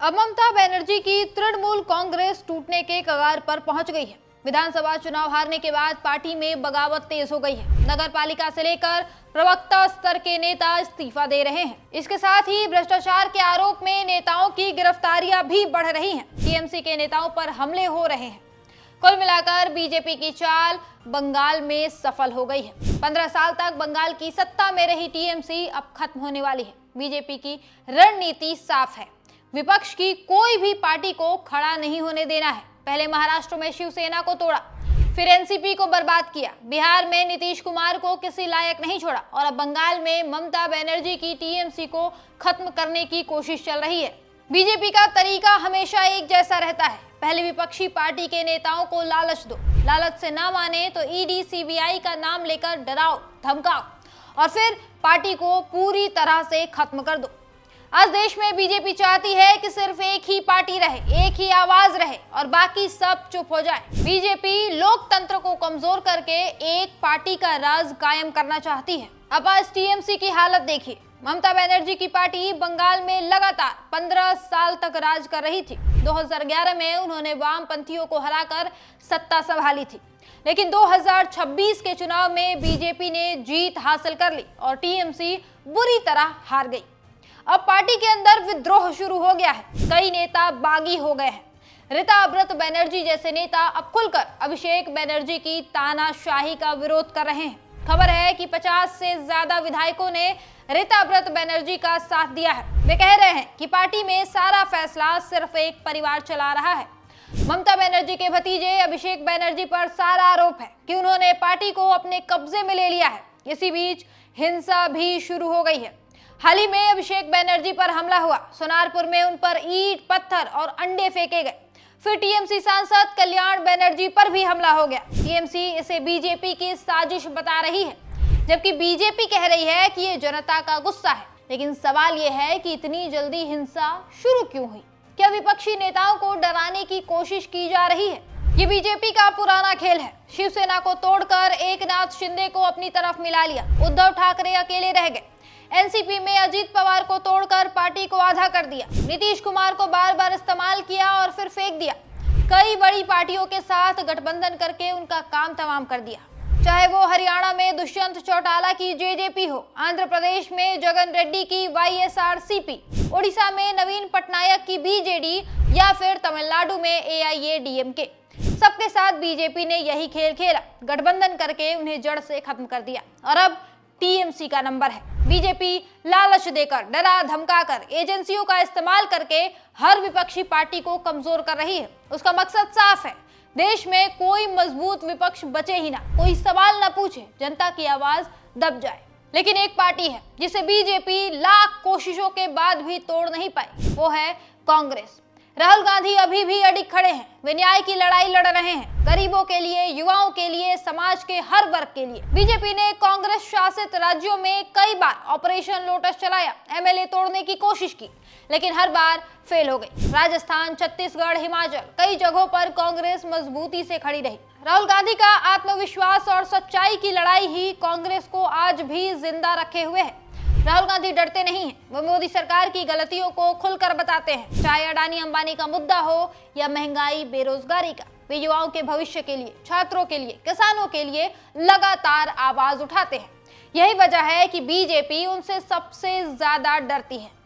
अब ममता बनर्जी की तृणमूल कांग्रेस टूटने के कगार पर पहुंच गई है। विधानसभा चुनाव हारने के बाद पार्टी में बगावत तेज हो गई है। नगर पालिका से लेकर प्रवक्ता स्तर के नेता इस्तीफा दे रहे हैं। इसके साथ ही भ्रष्टाचार के आरोप में नेताओं की गिरफ्तारियां भी बढ़ रही हैं। टीएमसी के नेताओं पर हमले हो रहे हैं। कुल मिलाकर बीजेपी की चाल बंगाल में सफल हो गई है। 15 साल तक बंगाल की सत्ता में रही टीएमसी अब खत्म होने वाली है। बीजेपी की रणनीति साफ है, विपक्ष की कोई भी पार्टी को खड़ा नहीं होने देना है। पहले महाराष्ट्र में शिवसेना को तोड़ा, फिर एनसीपी को बर्बाद किया, बिहार में नीतीश कुमार को किसी लायक नहीं छोड़ा और अब बंगाल में ममता बनर्जी की टीएमसी को खत्म करने की कोशिश चल रही है। बीजेपी का तरीका हमेशा एक जैसा रहता है। पहले विपक्षी पार्टी के नेताओं को लालच दो, लालच से ना माने तो ईडी सीबीआई का नाम लेकर डराओ धमकाओ और फिर पार्टी को पूरी तरह से खत्म कर दो। आज देश में बीजेपी चाहती है कि सिर्फ एक ही पार्टी रहे, एक ही आवाज रहे और बाकी सब चुप हो जाए। बीजेपी लोकतंत्र को कमजोर करके एक पार्टी का राज कायम करना चाहती है। अब आज टीएमसी की हालत देखिए। ममता बनर्जी की पार्टी बंगाल में लगातार 15 साल तक राज कर रही थी। 2011 में उन्होंने वामपंथियों को हराकर सत्ता संभाली थी, लेकिन 2026 के चुनाव में बीजेपी ने जीत हासिल कर ली और टीएमसी बुरी तरह हार गई। अब पार्टी के अंदर विद्रोह शुरू हो गया है। कई नेता बागी हो गए हैं। रीता अमृत बनर्जी जैसे नेता अब खुलकर अभिषेक बनर्जी की तानाशाही का विरोध कर रहे हैं। खबर है कि 50 से ज्यादा विधायकों ने रीता अमृत बनर्जी का साथ दिया है। वे कह रहे हैं कि पार्टी में सारा फैसला सिर्फ एक परिवार चला रहा है। ममता बनर्जी के भतीजे अभिषेक बनर्जी पर सारा आरोप है कि उन्होंने पार्टी को अपने कब्जे में ले लिया है। इसी बीच हिंसा भी शुरू हो गई है। हाल ही में अभिषेक बनर्जी पर हमला हुआ। सोनारपुर में उन पर ईंट, पत्थर और अंडे फेंके गए। फिर टीएमसी सांसद कल्याण बनर्जी पर भी हमला हो गया। टीएमसी इसे बीजेपी की साजिश बता रही है, जबकि बीजेपी कह रही है कि ये जनता का गुस्सा है। लेकिन सवाल ये है कि इतनी जल्दी हिंसा शुरू क्यों हुई? क्या विपक्षी नेताओं को डराने की कोशिश की जा रही है? ये बीजेपी का पुराना खेल है। शिवसेना को तोड़कर एकनाथ शिंदे को अपनी तरफ मिला लिया। उद्धव ठाकरे अकेले रह गए। एनसीपी में अजीत पवार को तोड़कर पार्टी को आधा कर दिया। नीतीश कुमार को बार बार इस्तेमाल किया और फिर फेंक दिया। कई बड़ी पार्टियों के साथ गठबंधन करके उनका काम तमाम कर दिया। चाहे वो हरियाणा में दुष्यंत चौटाला की जेजेपी हो, आंध्र प्रदेश में जगन रेड्डी की वाईएसआरसीपी, ओडिशा में नवीन पटनायक की बीजेडी या फिर तमिलनाडु में एआईएडीएमके। सबके साथ बीजेपी ने यही खेल खेला, गठबंधन करके उन्हें जड़ से खत्म कर दिया। और अब टीएमसी का नंबर है। बीजेपी लालच देकर, डरा धमकाकर, एजेंसियों का इस्तेमाल करके हर विपक्षी पार्टी को कमजोर कर रही है। उसका मकसद साफ है, देश में कोई मजबूत विपक्ष बचे ही ना, कोई सवाल ना पूछे, जनता की आवाज दब जाए। लेकिन एक पार्टी है जिसे बीजेपी लाख कोशिशों के बाद भी तोड़ नहीं पाई, वो है कांग्रेस। राहुल गांधी अभी भी अडिग खड़े हैं। वे न्याय की लड़ाई लड़ रहे हैं, गरीबों के लिए, युवाओं के लिए, समाज के हर वर्ग के लिए। बीजेपी ने कांग्रेस शासित राज्यों में कई बार ऑपरेशन लोटस चलाया, एमएलए तोड़ने की कोशिश की, लेकिन हर बार फेल हो गई। राजस्थान, छत्तीसगढ़, हिमाचल, कई जगहों पर कांग्रेस मजबूती से खड़ी रही। राहुल गांधी का आत्मविश्वास और सच्चाई की लड़ाई ही कांग्रेस को आज भी जिंदा रखे हुए है। राहुल गांधी डरते नहीं हैं। वो मोदी सरकार की गलतियों को खुलकर बताते हैं, चाहे अडानी अंबानी का मुद्दा हो या महंगाई, बेरोजगारी का। वे युवाओं के भविष्य के लिए, छात्रों के लिए, किसानों के लिए लगातार आवाज उठाते हैं। यही वजह है कि बीजेपी उनसे सबसे ज्यादा डरती है।